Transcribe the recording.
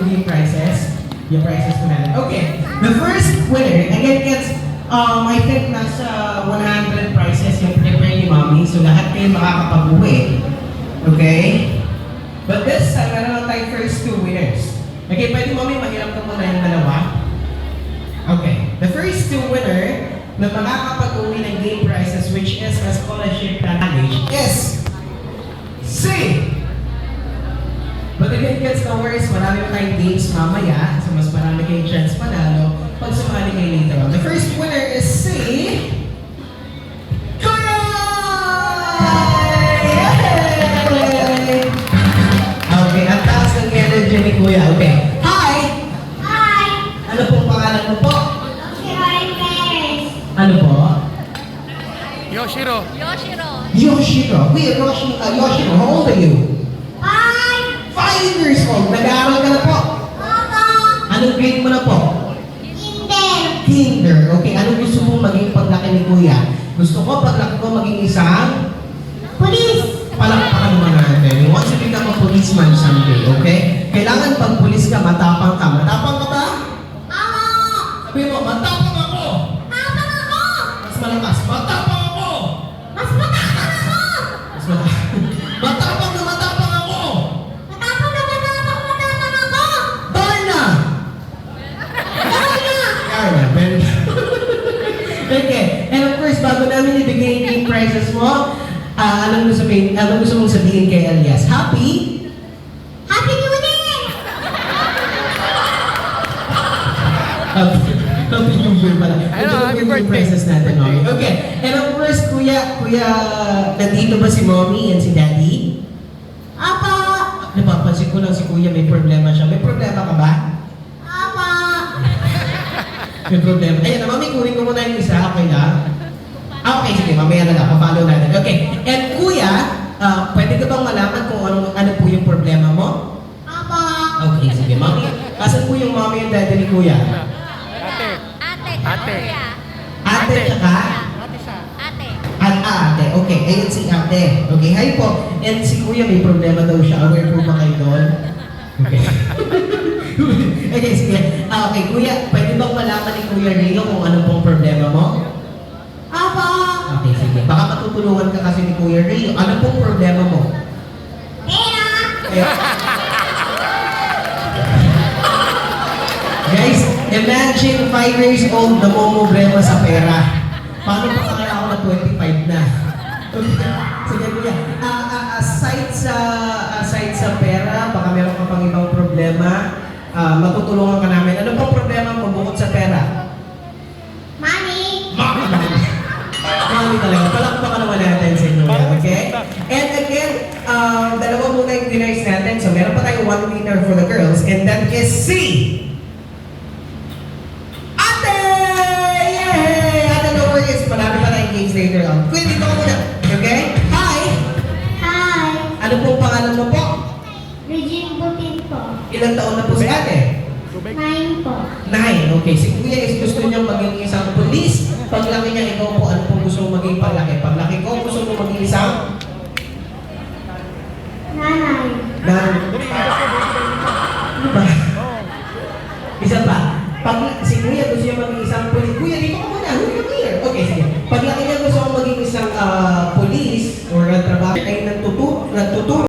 yung yung prizes ko natin. Okay, the first winner, again, gets, I think nasa 100 prizes yung prepare ni Mommy, so lahat kayo makakapag-uwi. Okay? But this time, meron lang tayo first two winners. Okay, pwede Mommy, mahirap ka muna yung dalawa. Okay, the first two winner na makakapag-uwi ng game prizes, which is a scholarship package, is C! But again, gets no worries, marami pa tayong games mamaya, so mas marami kayong chance panalo pag sumali kayo later on. The first winner is C. Kuya! Yay! Okay, ang taas ng energy ni Kuya. Okay. Hi! Hi! Ano pong pangalan mo po? Yoshiro. Ano po? Yoshiro. Yoshiro. Kuya, Yoshiro, how old are you? 5 years old. Nag-aaral ka na po? Opo. Anong grade mo na po? Kinder. Kinder. Okay, anong gusto mong maging paglaki ni Kuya? Gusto ko paglaki ko maging isang Pulis. palakpakan naman natin. You want to become a policeman someday, okay? Kailangan pag pulis ka, matapang ka. Matapang ka ba? Ako. Sabi mo, matapang ako! Tapang ako. Mas malakas, matapang ako! Mas matapang ako. Mas malakas. Matapang na matapang ako! Matapang ako. Darna! Ano? Darna, very okay, and of course, bago namin ibigay yung prizes mo, anong gusto mong sabihin kay Elias? Happy? Happy New Year. Happy New Year pala. Ayun, Ito happy yung birthday. prizes natin, Mommy. Okay, and of course, Kuya, nandito ba si Mommy and si Daddy? Opo. Napapansin ko lang si Kuya may problema siya. May problema ka ba? Opo. May problema. Ayan, Mommy, kunin ko muna yung isa. Okay lang? Okay, sige, mamaya na lang. Pa-follow natin. Okay, and Kuya, pwede ka bang malaman kung ano po yung problema mo? Opo. Okay, sige, Mommy. Asan po yung Mommy and Daddy ni Kuya? Ate. Ate. Ate, tsaka? Ate. Ate. Okay, ayun si ate. Okay, hi po. And si Kuya may problema daw siya. Aware po ba kayo doon? Okay. Okay, sige. Okay, Kuya, pwede bang malaman ni Kuya Rio kung ano pong problema mo? Opo. Okay, sige. Baka matutulungan ka kasi ni Kuya Rio. Ano pong problema mo? Pera. Guys, imagine 5 years old na problema sa pera. Paano pa kaya ako na 25 na? Sige, Kuya. Aside sa pera, baka meron ka pang ibang problema, matutulungan ka namin. Ano pong problema mo bukod sa pera? Money. Mami talaga. Palakpakan naman natin sa inyo. Okay? And again, dalawa muna yung winners natin. So, meron pa tayong one winner for the girls. And that is C! Ate! Yay! Ate, no worries. Marami pa tayong games later on. Kuya, dito ka muna. Okay? Hi! Hi. Ano pong pangalan mo po? Regine Butin po. Ilang taon na po si ate? 9 po. 9. Okay. Si Kuya is gusto niyang maging isang police. Paglaki niya, ikaw po, ano pong gusto mo maging paglaki? Paglaki ko, gusto mo maging isang? Nanay.